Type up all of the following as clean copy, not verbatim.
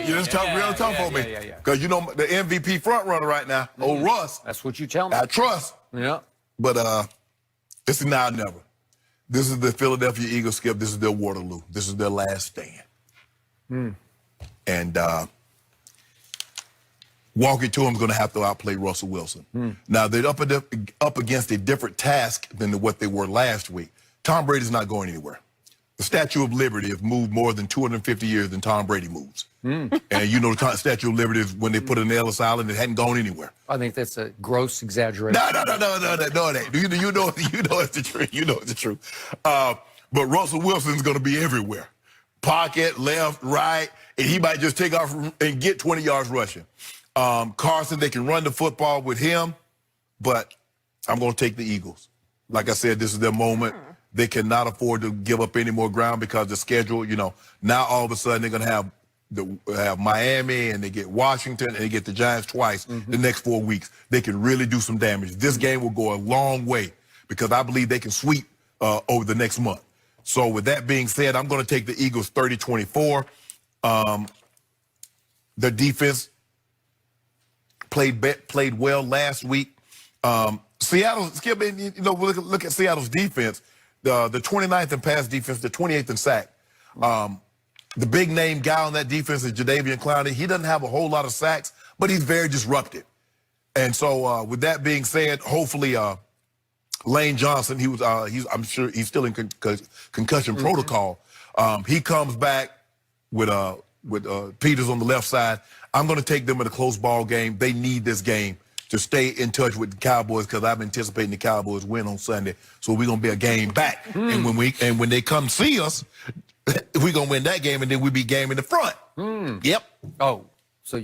It's tough, real tough for me. Because you know the MVP front runner right now, old Russ. That's what you tell me. I trust. Yeah. But it's now or never. This is the Philadelphia Eagles, Skip. This is their Waterloo. This is their last stand. And walking to him is going to have to outplay Russell Wilson. Now, they're up against a different task than what they were last week. Tom Brady's not going anywhere. The Statue of Liberty has moved more than 250 years than Tom Brady moves. And you know the Statue of Liberty is when they put it in Ellis Island, it hadn't gone anywhere. I think that's a gross exaggeration. No. You know it's the truth. You know it's the truth. But Russell Wilson's going to be everywhere. Pocket, left, right, and he might just take off and get 20 yards rushing. Carson, they can run the football with him, but I'm going to take the Eagles. Like I said, this is their moment. They cannot afford to give up any more ground because the schedule, you know, now all of a sudden they're going to have Miami and they get Washington and they get the Giants twice the next 4 weeks. They can really do some damage. This game will go a long way because I believe they can sweep over the next month. So with that being said, I'm going to take the Eagles 30-24. Their defense played well last week. Seattle, Skip, you know, look at Seattle's defense. The 29th in pass defense, the 28th in sack. The big name guy on that defense is Jadeveon Clowney. He doesn't have a whole lot of sacks, but he's very disruptive. And so with that being said, hopefully Lane Johnson, I'm sure he's still in concussion protocol. He comes back with Peters on the left side. I'm going to take them in a close ball game. They need this game to stay in touch with the Cowboys because I'm anticipating the Cowboys win on Sunday. So we're going to be a game back. And when they come see us, we're going to win that game, and then we'll be game in the front. Yep. Oh, so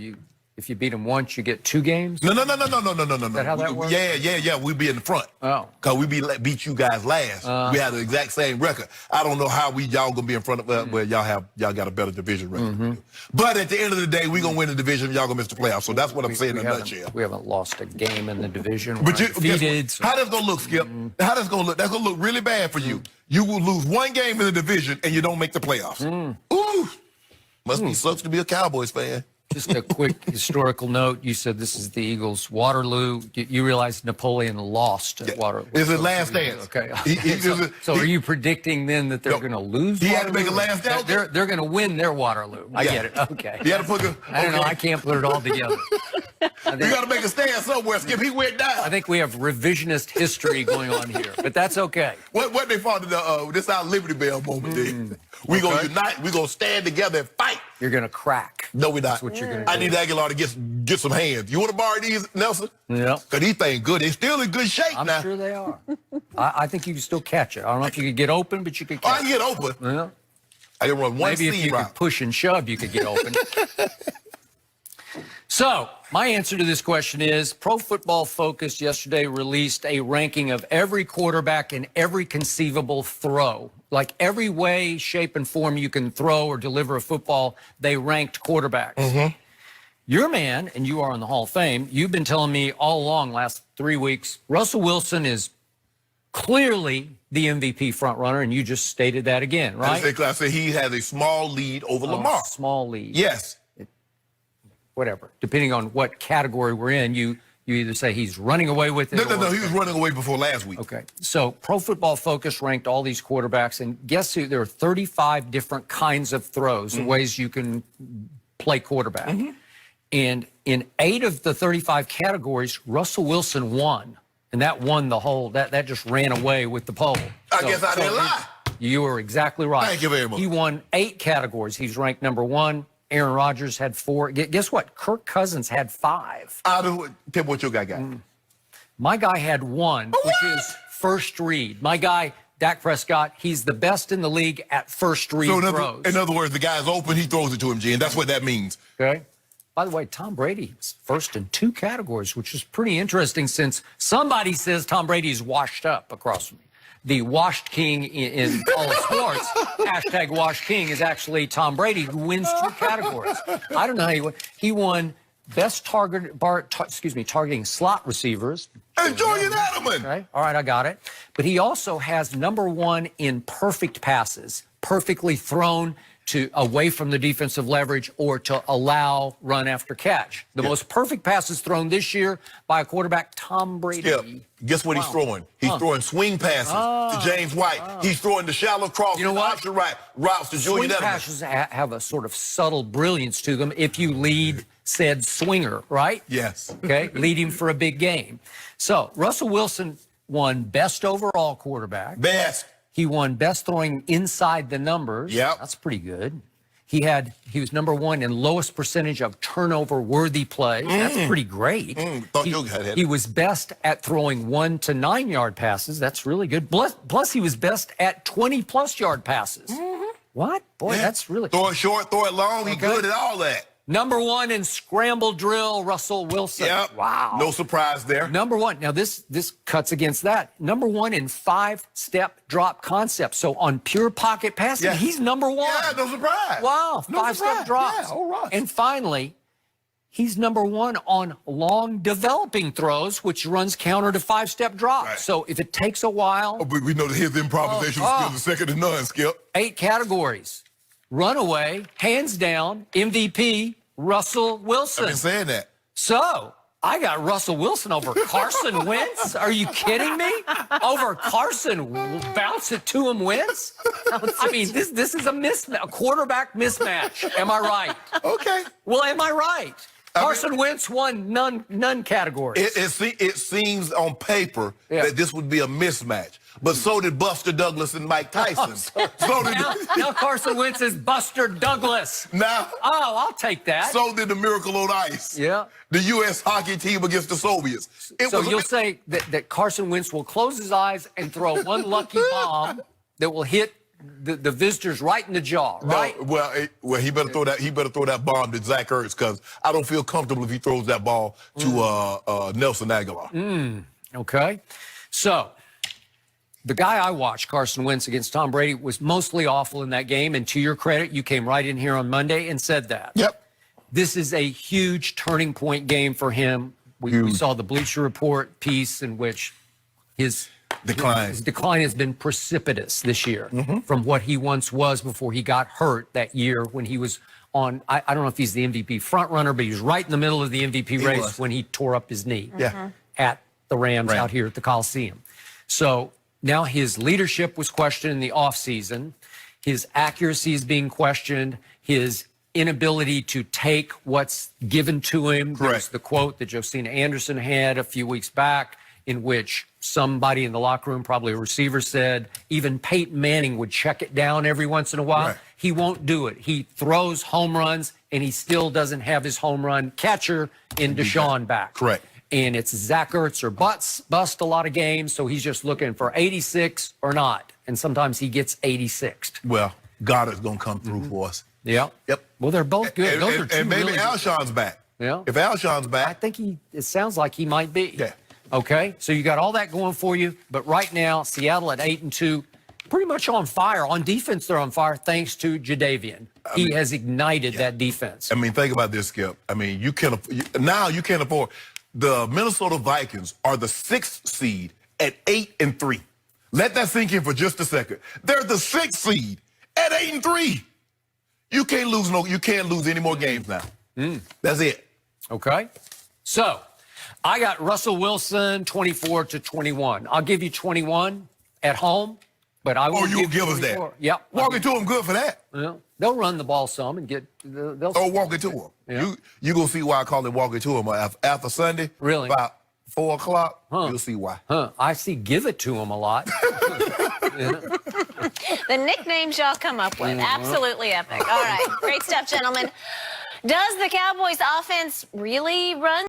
if you beat them once, you get 2 games? No. Is that how that works? Yeah. We'll be in the front. Oh. Because we beat you guys last. We had the exact same record. I don't know how y'all going to be in front of well, y'all got a better division record. But at the end of the day, we're going to win the division. Y'all going to miss the playoffs. So that's what I'm saying in a nutshell. We haven't lost a game in the division. But defeated. How that's going to look, Skip? How that's going to look? That's going to look really bad for you. You will lose 1 game in the division and you don't make the playoffs. Ooh. Must be sucks to be a Cowboys fan. Just a quick historical note. You said this is the Eagles' Waterloo. You realize Napoleon lost at Waterloo. It's his last dance. Okay. So are you predicting then that they're going to lose He Waterloo? had to make a last dance? They're going to win their Waterloo. I get it. Okay. He had to put I don't know. I can't put it all together. You got to make a stand somewhere, Skip. He went down. I think we have revisionist history going on here, but that's okay. What they fought in this our Liberty Bell moment there. We're going to unite. We're going to stand together and fight. You're going to crack. No, we're not. That's what you're going to do. I need Aguilar to get some hands. You want to borrow these, Nelson? Yeah. Because these things good. They're still in good shape now. I'm sure they are. I think you can still catch it. I don't know if you could get open, but you could catch it. I can get open. Yeah. I can run one Maybe if you could push and shove, you could get open. So, my answer to this question is Pro Football Focus yesterday released a ranking of every quarterback in every conceivable throw. Like every way, shape, and form you can throw or deliver a football, they ranked quarterbacks. Your man, and you are in the Hall of Fame, you've been telling me all along last 3 weeks, Russell Wilson is clearly the MVP frontrunner, and you just stated that again, right? I said he has a small lead over Lamar. Small lead. Yes. Whatever. Depending on what category we're in, you either say he's running away with it. No. He was running away before last week. Okay. So Pro Football Focus ranked all these quarterbacks, and guess who? There are 35 different kinds of throws, ways you can play quarterback. And in 8 of the 35 categories, Russell Wilson won. And that won the whole, that just ran away with the poll. I guess I didn't lie. You were exactly right. Thank you very much. He won 8 categories. He's ranked number 1. Aaron Rodgers had 4. Guess what? Kirk Cousins had 5. Tell me what your guy got. My guy had 1, which is first read. My guy, Dak Prescott, he's the best in the league at first read throws. In other words, the guy's open, he throws it to him, G, and that's what that means. Okay. By the way, Tom Brady is first in 2 categories, which is pretty interesting since somebody says Tom Brady's washed up across from me. The washed king in all of sports, hashtag washed king, is actually Tom Brady, who wins 2 categories. I don't know how he won. He won best targeting slot receivers. And Julian Edelman. Okay. All right, I got it. But he also has number 1 in perfect passes, perfectly thrown. to away from the defensive leverage or to allow run after catch. The most perfect passes thrown this year by a quarterback, Tom Brady. Skip, guess what he's throwing? He's throwing swing passes to James White. He's throwing the shallow cross to option right routes to Julian Edelman. Swing passes have a sort of subtle brilliance to them if you lead said swinger, right? Yes. Okay, lead him for a big game. So Russell Wilson won best overall quarterback. Best. He won best throwing inside the numbers. Yep. That's pretty good. He was number one in lowest percentage of turnover-worthy plays. That's pretty great. Thought you had it. He was best at throwing 1 to 9 yard passes. That's really good. Plus, he was best at 20-plus yard passes. What? Boy, that's really... Throw it short, throw it long. He's good at all that. Number one in scramble drill, Russell Wilson. Yep. Wow. No surprise there. Number one. Now, this cuts against that. Number one in 5-step drop concept. So on pure pocket passing, he's number one. Yeah, no surprise. Wow, No 5-step drops. Yeah, all right. And finally, he's number one on long developing throws, which runs counter to 5-step drops. Right. So if it takes a while, We know that his improvisation skills are second to none, Skip. 8 categories. Runaway, hands down, MVP, Russell Wilson. I've been saying that. So, I got Russell Wilson over Carson Wentz? Are you kidding me? Over Carson, bounce it to him Wentz? I mean, this is a mismatch, a quarterback mismatch. Am I right? Okay. Well, am I right? Carson Wentz won none categories. It seems on paper that this would be a mismatch. But so did Buster Douglas and Mike Tyson. Now Carson Wentz is Buster Douglas. Now, I'll take that. so did the Miracle on Ice. Yeah. The U.S. hockey team against the Soviets. So you'll say that Carson Wentz will close his eyes and throw one lucky bomb that will hit the visitors right in the jaw, right? No, well, he better throw that. He better throw that bomb to Zach Ertz because I don't feel comfortable if he throws that ball to Nelson Aguilar. Okay, so the guy I watched, Carson Wentz against Tom Brady, was mostly awful in that game. And to your credit, you came right in here on Monday and said that. Yep. This is a huge turning point game for him. We saw the Bleacher Report piece in which his decline has been precipitous this year from what he once was before he got hurt that year when he was on, I don't know if he's the MVP front runner, but he was right in the middle of the MVP race when he tore up his knee at the Rams out here at the Coliseum. So now his leadership was questioned in the offseason. His accuracy is being questioned. His inability to take what's given to him. There's the quote that Josina Anderson had a few weeks back in which somebody in the locker room, probably a receiver, said even Peyton Manning would check it down every once in a while. He won't do it. He throws home runs, and he still doesn't have his home run catcher in Deshaun back. And it's Zach Ertz or bust a lot of games, so he's just looking for 86 or not. And sometimes he gets 86th. Well, Goddard's going to come through for us. Yep. Well, they're both good. Those are two and maybe really Alshon's back. Yeah. If Alshon's back. I think it sounds like he might be. Yeah. Okay, so you got all that going for you, but right now, Seattle at 8-2, pretty much on fire. On defense, they're on fire thanks to Jadeveon. He has ignited that defense. I mean, think about this, Skip. I mean, you can't afford. The Minnesota Vikings are the 6th seed at 8-3. Let that sink in for just a second. They're the 6th seed at 8-3. You can't lose any more games now. That's it. Okay. So, I got Russell Wilson 24-21. I'll give you 21 at home, but I will give us that. Yep. Walk it to them good for that. Yeah. They'll run the ball some and get they'll walk it to them. Yeah. You gonna see why I call it walk it to them after Sunday. Really? About 4 o'clock. You'll see why. I see give it to them a lot. The nicknames y'all come up with, absolutely epic. All right, great stuff, gentlemen. Does the Cowboys offense really run